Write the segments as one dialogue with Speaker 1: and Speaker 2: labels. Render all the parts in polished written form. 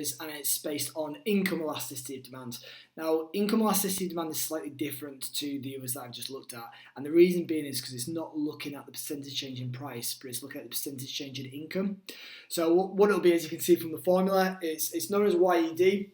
Speaker 1: series, and it's based on income elasticity of demand. Now, income elasticity of demand is slightly different to the others that I've just looked at, and the reason being is because it's not looking at the percentage change in price, but it's looking at the percentage change in income. So what it'll be, as you can see from the formula, it's known as YED.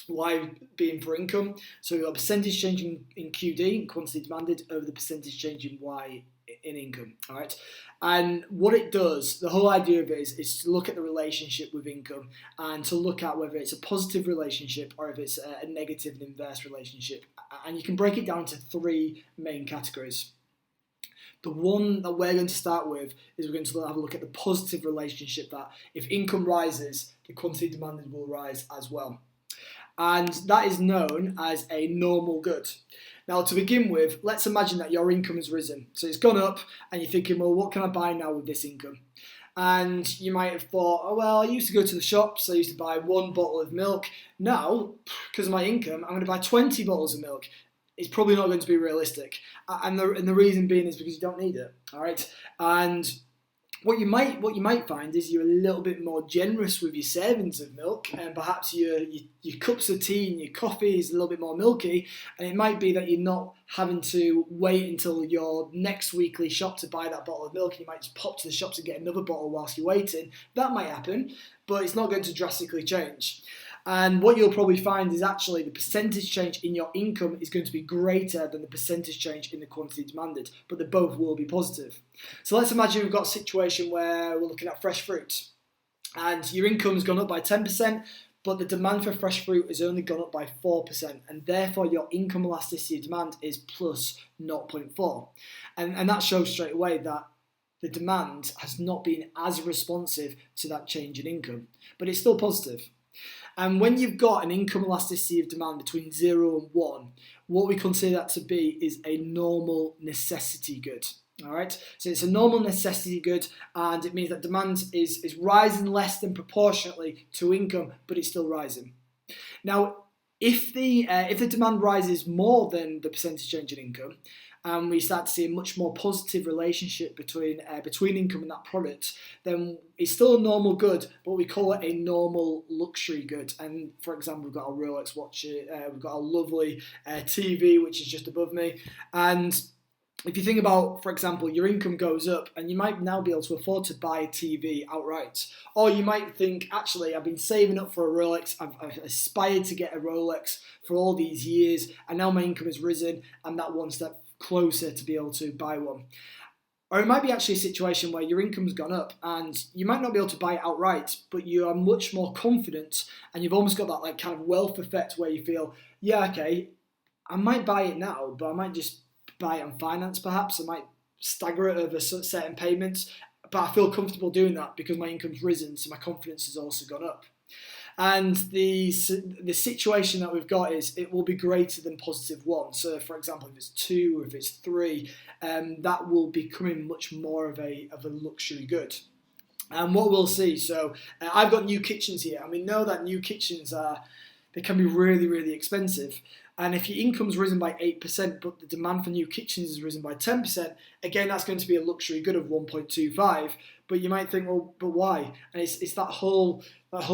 Speaker 1: Y being for income, so you've got percentage change in QD, quantity demanded, over the percentage change in Y in income. All right, and what it does, the whole idea of it is to look at the relationship with income and to look at whether it's a positive relationship or if it's a negative and inverse relationship. And you can break it down into three main categories. The one that we're going to start with is we're going to have a look at the positive relationship, that if income rises, the quantity demanded will rise as well. And that is known as a normal good. Now, to begin with, let's imagine that your income has risen. So it's gone up and you're thinking, well, what can I buy now with this income? And you might have thought, oh, well, I used to go to the shops. I used to buy 1 bottle of milk. Now, because of my income, I'm going to buy 20 bottles of milk. It's probably not going to be realistic. And the reason being is because you don't need it, all right? And what you might find is you're a little bit more generous with your servings of milk, and perhaps your cups of tea and your coffee is a little bit more milky, and it might be that you're not having to wait until your next weekly shop to buy that bottle of milk, and you might just pop to the shops and get another bottle whilst you're waiting. That might happen, but it's not going to drastically change. And what you'll probably find is actually the percentage change in your income is going to be greater than the percentage change in the quantity demanded, but they both will be positive. So let's imagine we've got a situation where we're looking at fresh fruit, and your income's gone up by 10%, but the demand for fresh fruit has only gone up by 4%, and therefore your income elasticity of demand is plus 0.4. And that shows straight away that the demand has not been as responsive to that change in income, but it's still positive. And when you've got an income elasticity of demand between 0 and 1, what we consider that to be is a normal necessity good. All right, so it's a normal necessity good, and it means that demand is rising less than proportionately to income, but it's still rising. Now, if the demand rises more than the percentage change in income, and we start to see a much more positive relationship between income and that product, then it's still a normal good, but we call it a normal luxury good. And for example, we've got a Rolex watch, we've got a lovely TV, which is just above me. And if you think about, for example, your income goes up and you might now be able to afford to buy a TV outright. Or you might think, actually, I've been saving up for a Rolex, I've aspired to get a Rolex for all these years, and now my income has risen, and that one step closer to be able to buy one. Or it might be actually a situation where your income's gone up and you might not be able to buy it outright, but you are much more confident, and you've almost got that like kind of wealth effect where you feel, yeah, okay, I might buy it now, but I might just buy it on finance perhaps. I might stagger it over certain payments, but I feel comfortable doing that because my income's risen, so my confidence has also gone up. And the situation that we've got is it will be greater than positive 1. So, for example, if it's 2 or if it's 3, that will be becoming much more of a luxury good. And what we'll see, so I've got new kitchens here, and we know that new kitchens they can be really, really expensive. And if your income's risen by 8%, but the demand for new kitchens has risen by 10%, again, that's going to be a luxury good of 1.25. But you might think, well, but why? And it's that whole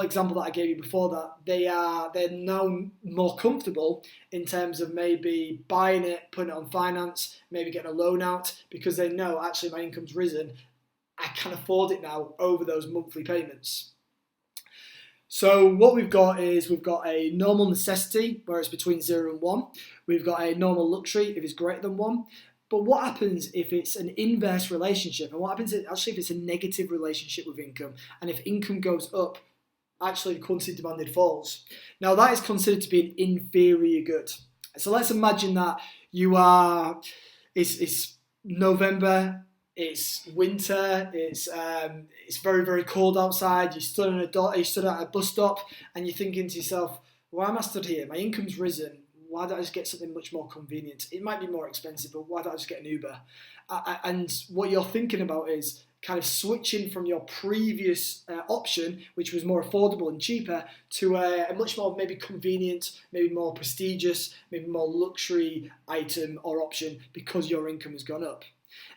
Speaker 1: example that I gave you before, that they're now more comfortable in terms of maybe buying it, putting it on finance, maybe getting a loan out, because they know actually my income's risen. I can afford it now over those monthly payments. So what we've got is we've got a normal necessity where it's between 0 and 1. We've got a normal luxury if it's greater than 1. But what happens if it's an inverse relationship? And what happens actually if it's a negative relationship with income? And if income goes up, actually the quantity demanded falls. Now that is considered to be an inferior good. So let's imagine that it's November, it's winter, it's very, very cold outside, you stood at a bus stop and you're thinking to yourself, why am I stood here? My income's risen. Why don't I just get something much more convenient? It might be more expensive, but why don't I just get an Uber? And what you're thinking about is kind of switching from your previous option, which was more affordable and cheaper, to a much more maybe convenient, maybe more prestigious, maybe more luxury item or option because your income has gone up.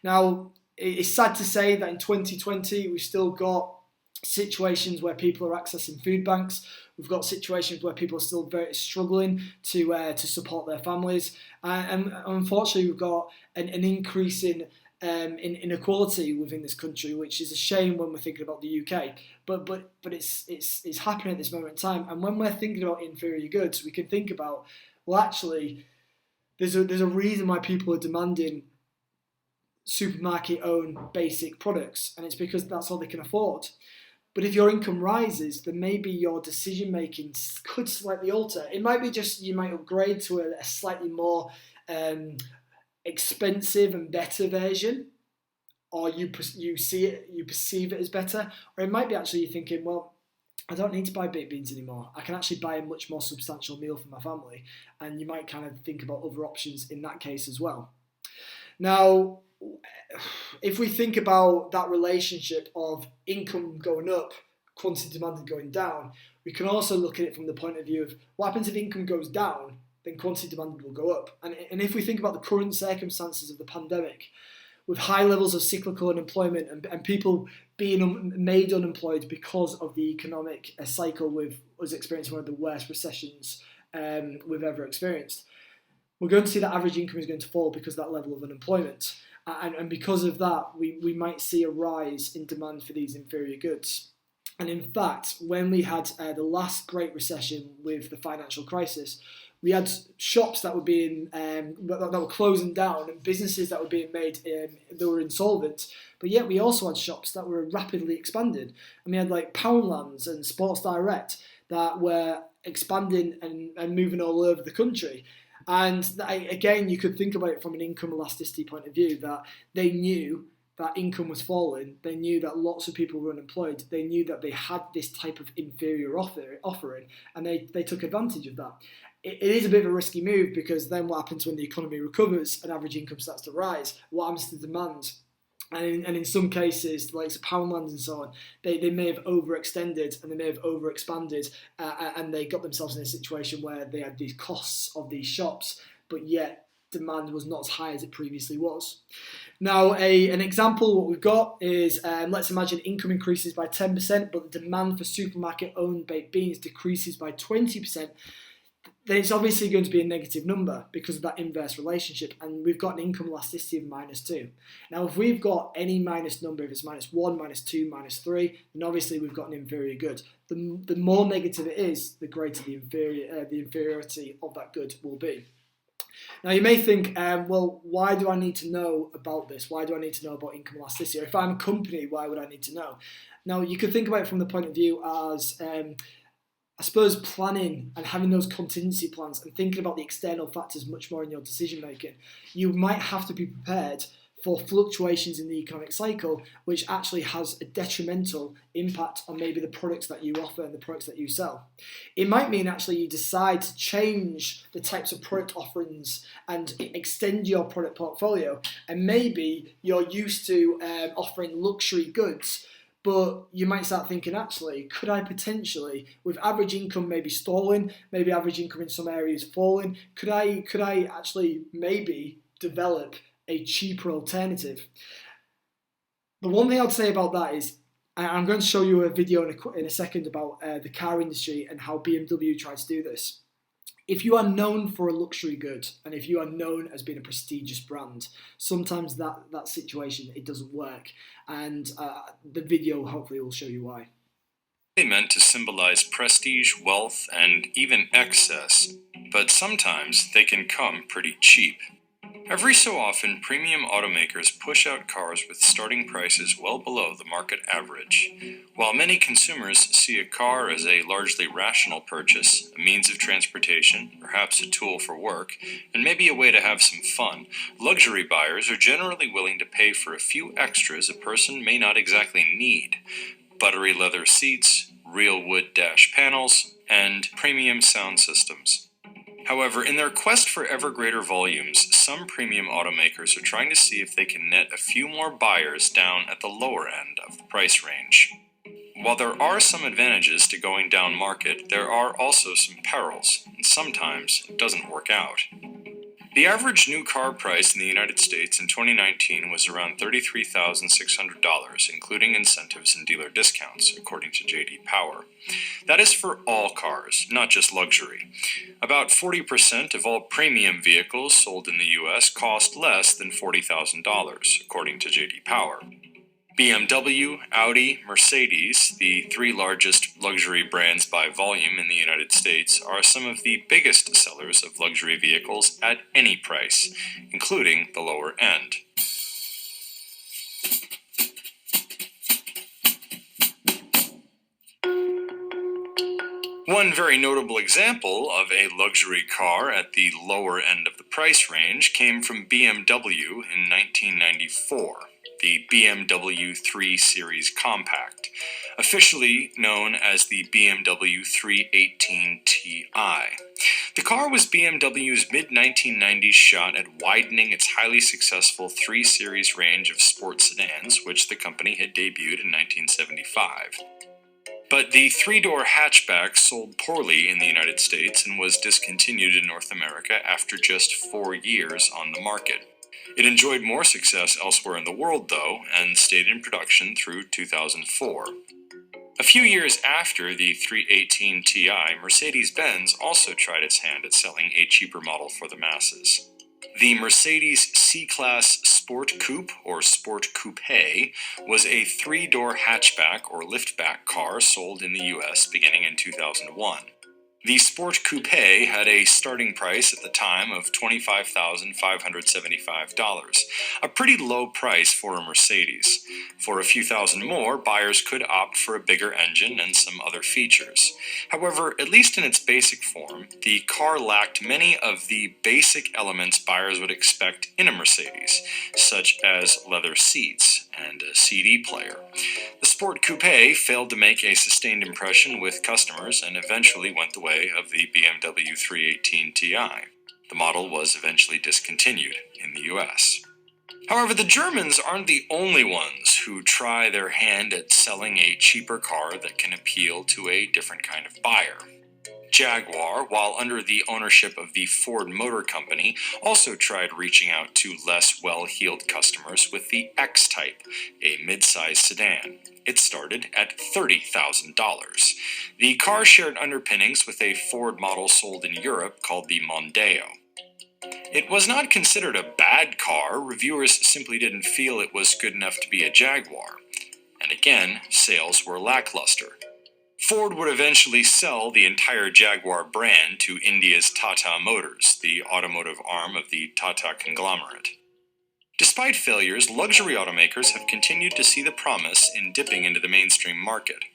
Speaker 1: Now, it's sad to say that in 2020 we've still got situations where people are accessing food banks. We've got situations where people are still very struggling to support their families, and unfortunately, we've got an increase in inequality within this country, which is a shame when we're thinking about the UK. But it's happening at this moment in time. And when we're thinking about inferior goods, we can think about, well, actually, there's a reason why people are demanding supermarket-owned basic products, and it's because that's all they can afford. But if your income rises, then maybe your decision making could slightly alter. It might be just you might upgrade to a slightly more expensive and better version, or you perceive it as better, or it might be actually you're thinking, well, I don't need to buy baked beans anymore. I can actually buy a much more substantial meal for my family, and you might kind of think about other options in that case as well. Now, if we think about that relationship of income going up, quantity demanded going down, we can also look at it from the point of view of what happens if income goes down, then quantity demanded will go up. And if we think about the current circumstances of the pandemic, with high levels of cyclical unemployment and people being made unemployed because of the economic cycle with us experiencing one of the worst recessions we've ever experienced, we're going to see that average income is going to fall because of that level of unemployment. And because of that, we might see a rise in demand for these inferior goods. And in fact, when we had the last Great Recession with the financial crisis, we had shops that were being that were closing down and businesses that were being made that were insolvent. But yet we also had shops that were rapidly expanded. And we had like Poundlands and Sports Direct that were expanding and moving all over the country. And again, you could think about it from an income elasticity point of view, that they knew that income was falling, they knew that lots of people were unemployed, they knew that they had this type of inferior offering, and they took advantage of that. It is a bit of a risky move, because then what happens when the economy recovers and average income starts to rise? What happens to demand? And in some cases, like Poundlands and so on, they may have overextended and they may have overexpanded, and they got themselves in a situation where they had these costs of these shops, but yet demand was not as high as it previously was. Now, an example, what we've got is, let's imagine income increases by 10%, but the demand for supermarket-owned baked beans decreases by 20%. Then it's obviously going to be a negative number because of that inverse relationship, and we've got an income elasticity of -2. Now, if we've got any minus number, if it's -1, -2, -3, then obviously we've got an inferior good. The more negative it is, the greater the inferiority of that good will be. Now, you may think, well, why do I need to know about this? Why do I need to know about income elasticity? Or if I'm a company, why would I need to know? Now, you could think about it from the point of view as I suppose planning and having those contingency plans and thinking about the external factors much more in your decision making. You might have to be prepared for fluctuations in the economic cycle, which actually has a detrimental impact on maybe the products that you offer and the products that you sell. It might mean actually you decide to change the types of product offerings and extend your product portfolio, and maybe you're used to offering luxury goods, but you might start thinking, actually, could I potentially, with average income maybe stalling, maybe average income in some areas falling, could I actually maybe develop a cheaper alternative? The one thing I'd say about that is, I'm going to show you a video in a second about the car industry and how BMW tried to do this. If you are known for a luxury good, and if you are known as being a prestigious brand, sometimes that situation, it doesn't work. And the video hopefully will show you why.
Speaker 2: They meant to symbolize prestige, wealth, and even excess, but sometimes they can come pretty cheap. Every so often, premium automakers push out cars with starting prices well below the market average. While many consumers see a car as a largely rational purchase, a means of transportation, perhaps a tool for work, and maybe a way to have some fun, luxury buyers are generally willing to pay for a few extras a person may not exactly need. Buttery leather seats, real wood dash panels, and premium sound systems. However, in their quest for ever greater volumes, some premium automakers are trying to see if they can net a few more buyers down at the lower end of the price range. While there are some advantages to going down market, there are also some perils, and sometimes it doesn't work out. The average new car price in the United States in 2019 was around $33,600, including incentives and dealer discounts, according to J.D. Power. That is for all cars, not just luxury. About 40% of all premium vehicles sold in the U.S. cost less than $40,000, according to J.D. Power. BMW, Audi, Mercedes, the three largest luxury brands by volume in the United States, are some of the biggest sellers of luxury vehicles at any price, including the lower end. One very notable example of a luxury car at the lower end of the price range came from BMW in 1994. The BMW 3 Series Compact, officially known as the BMW 318 Ti. The car was BMW's mid-1990s shot at widening its highly successful 3 Series range of sports sedans, which the company had debuted in 1975. But the three-door hatchback sold poorly in the United States and was discontinued in North America after just 4 years on the market. It enjoyed more success elsewhere in the world, though, and stayed in production through 2004. A few years after the 318 Ti, Mercedes-Benz also tried its hand at selling a cheaper model for the masses. The Mercedes C-Class Sport Coupe, or Sport Coupe, was a three-door hatchback or liftback car sold in the US beginning in 2001. The Sport Coupe had a starting price at the time of $25,575, a pretty low price for a Mercedes. For a few thousand more, buyers could opt for a bigger engine and some other features. However, at least in its basic form, the car lacked many of the basic elements buyers would expect in a Mercedes, such as leather seats and a CD player. The Sport Coupe failed to make a sustained impression with customers and eventually went the way of the BMW 318 Ti. The model was eventually discontinued in the US. However, the Germans aren't the only ones who try their hand at selling a cheaper car that can appeal to a different kind of buyer. Jaguar, while under the ownership of the Ford Motor Company, also tried reaching out to less well-heeled customers with the X-Type, a mid-size sedan. It started at $30,000. The car shared underpinnings with a Ford model sold in Europe called the Mondeo. It was not considered a bad car. Reviewers simply didn't feel it was good enough to be a Jaguar. And again, sales were lackluster. Ford would eventually sell the entire Jaguar brand to India's Tata Motors, the automotive arm of the Tata conglomerate. Despite failures, luxury automakers have continued to see the promise in dipping into the mainstream market.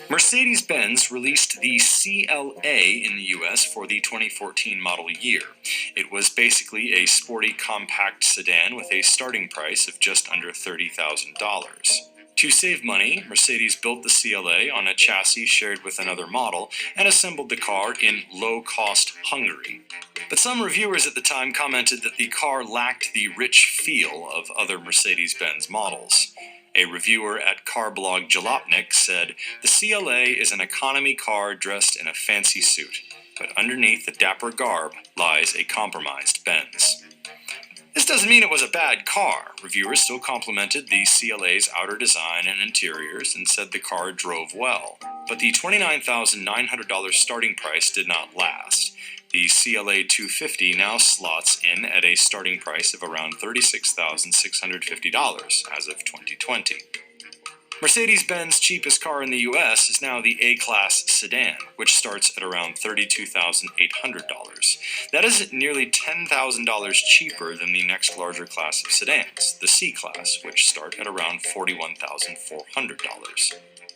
Speaker 2: Mercedes-Benz released the CLA in the US for the 2014 model year. It was basically a sporty compact sedan with a starting price of just under $30,000. To save money, Mercedes built the CLA on a chassis shared with another model and assembled the car in low-cost Hungary. But some reviewers at the time commented that the car lacked the rich feel of other Mercedes-Benz models. A reviewer at car blog Jalopnik said, "The CLA is an economy car dressed in a fancy suit, but underneath the dapper garb lies a compromised Benz." This doesn't mean it was a bad car. Reviewers still complimented the CLA's outer design and interiors and said the car drove well. But the $29,900 starting price did not last. The CLA 250 now slots in at a starting price of around $36,650 as of 2020. Mercedes-Benz cheapest car in the US is now the A-Class sedan, which starts at around $32,800. That is nearly $10,000 cheaper than the next larger class of sedans, the C-Class, which start at around $41,400.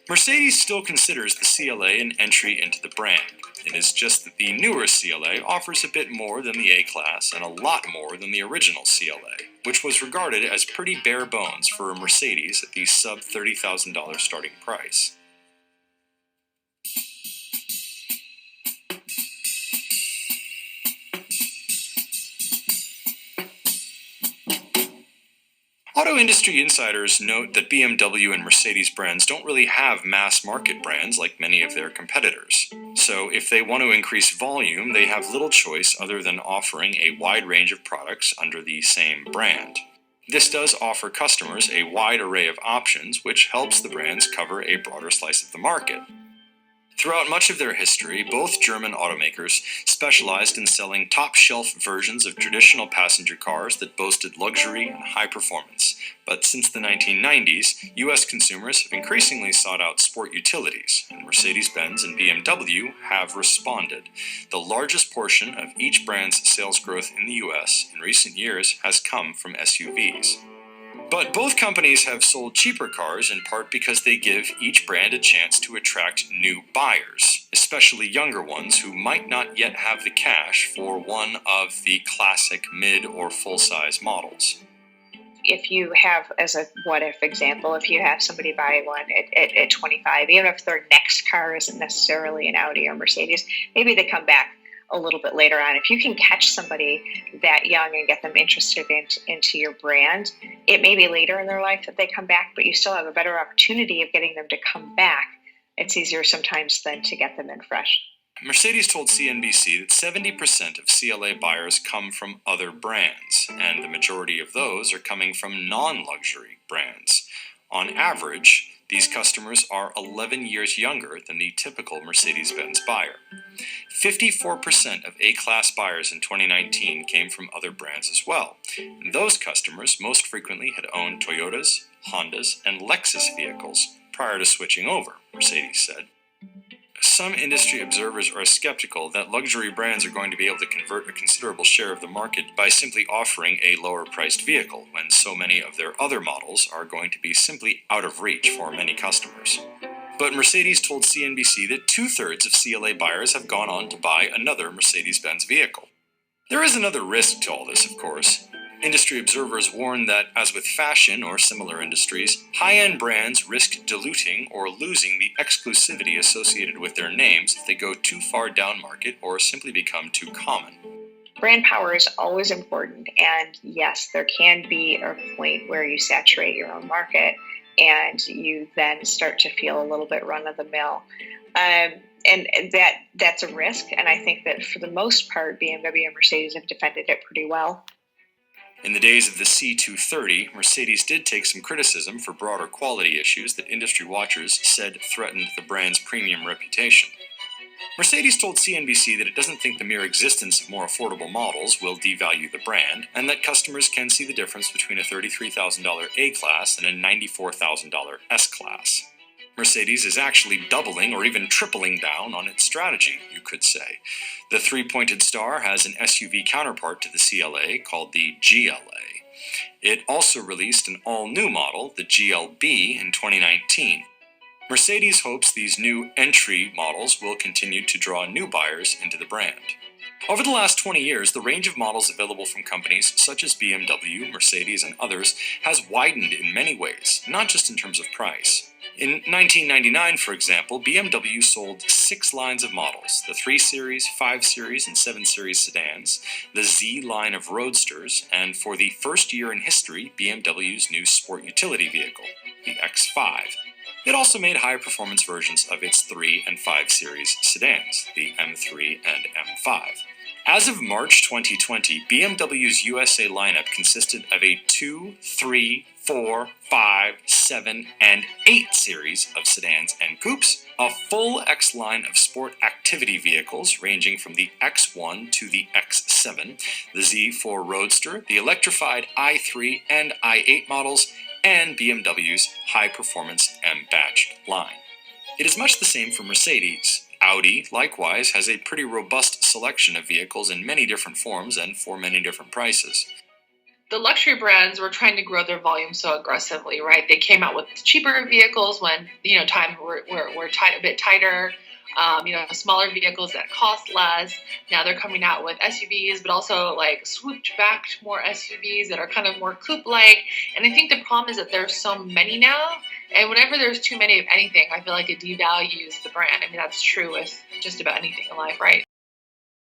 Speaker 2: Mercedes still considers the CLA an entry into the brand. It is just that the newer CLA offers a bit more than the A-Class and a lot more than the original CLA, which was regarded as pretty bare bones for a Mercedes at the sub-$30,000 starting price. Auto industry insiders note that BMW and Mercedes brands don't really have mass market brands like many of their competitors. So if they want to increase volume, they have little choice other than offering a wide range of products under the same brand. This does offer customers a wide array of options, which helps the brands cover a broader slice of the market. Throughout much of their history, both German automakers specialized in selling top-shelf versions of traditional passenger cars that boasted luxury and high performance. But since the 1990s, US consumers have increasingly sought out sport utilities, and Mercedes-Benz and BMW have responded. The largest portion of each brand's sales growth in the US in recent years has come from SUVs. But both companies have sold cheaper cars in part because they give each brand a chance to attract new buyers, especially younger ones who might not yet have the cash for one of the classic mid or full-size models.
Speaker 3: If you have, as a what-if example, if you have somebody buy one at 25, even if their next car isn't necessarily an Audi or Mercedes, maybe they come back a little bit later on. If you can catch somebody that young and get them interested into your brand, it may be later in their life that they come back, but you still have a better opportunity of getting them to come back. It's easier sometimes than to get them in fresh.
Speaker 2: Mercedes told CNBC that 70% of CLA buyers come from other brands, and the majority of those are coming from non-luxury brands. On average, these customers are 11 years younger than the typical Mercedes-Benz buyer. 54% of A-class buyers in 2019 came from other brands as well. And those customers most frequently had owned Toyotas, Hondas, and Lexus vehicles prior to switching over, Mercedes said. Some industry observers are skeptical that luxury brands are going to be able to convert a considerable share of the market by simply offering a lower-priced vehicle, when so many of their other models are going to be simply out of reach for many customers. But Mercedes told CNBC that 2/3 of CLA buyers have gone on to buy another Mercedes-Benz vehicle. There is another risk to all this, of course. Industry observers warn that, as with fashion or similar industries, high-end brands risk diluting or losing the exclusivity associated with their names if they go too far down market or simply become too common.
Speaker 3: Brand power is always important, and yes, there can be a point where you saturate your own market and you then start to feel a little bit run-of-the-mill. And that's a risk, and I think that for the most part, BMW and Mercedes have defended it pretty well.
Speaker 2: In the days of the C230, Mercedes did take some criticism for broader quality issues that industry watchers said threatened the brand's premium reputation. Mercedes told CNBC that it doesn't think the mere existence of more affordable models will devalue the brand, and that customers can see the difference between a $33,000 A-Class and a $94,000 S-Class. Mercedes is actually doubling or even tripling down on its strategy, you could say. The three-pointed star has an SUV counterpart to the CLA called the GLA. It also released an all-new model, the GLB, in 2019. Mercedes hopes these new entry models will continue to draw new buyers into the brand. Over the last 20 years, the range of models available from companies such as BMW, Mercedes, and others has widened in many ways, not just in terms of price. In 1999, for example, BMW sold 6 lines of models: the 3 Series, 5 Series, and 7 Series sedans, the Z line of roadsters, and for the first year in history, BMW's new sport utility vehicle, the X5. It also made high-performance versions of its 3 and 5 Series sedans, the M3 and M5. As of March 2020, BMW's USA lineup consisted of a 2, 3, 4, 5, 7, and 8 series of sedans and coupes, a full X line of sport activity vehicles ranging from the X1 to the X7, the Z4 Roadster, the electrified i3 and i8 models, and BMW's high-performance M-badged line. It is much the same for Mercedes. Audi, likewise, has a pretty robust selection of vehicles in many different forms and for many different prices.
Speaker 4: The luxury brands were trying to grow their volume so aggressively, right? They came out with cheaper vehicles when, times were a bit tighter, smaller vehicles that cost less. Now they're coming out with SUVs, but also like swooped back to more SUVs that are kind of more coupe-like. And I think the problem is that there's so many now, and whenever there's too many of anything, I feel like it devalues the brand. I mean, that's true with just about anything in life, right?